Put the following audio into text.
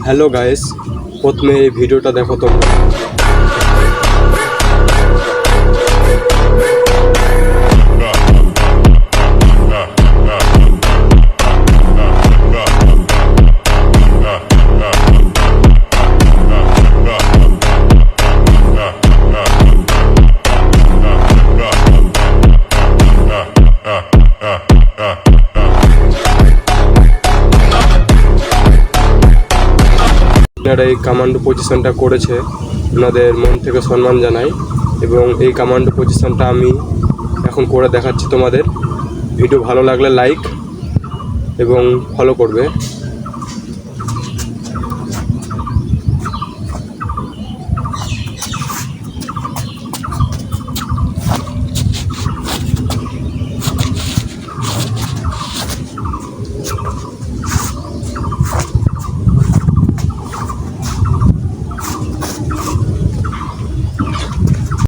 Hello guys, প্রথমে এই ভিডিওটা দেখো তোমরা। আপনারা এই কমান্ডো পজিশনটা করেছে, ওনাদের মন থেকে সম্মান জানাই। এবং এই কমান্ডো পজিশনটা আমি এখন করে দেখাচ্ছি তোমাদের। ভিডিও ভালো লাগলে লাইক এবং ফলো করবে।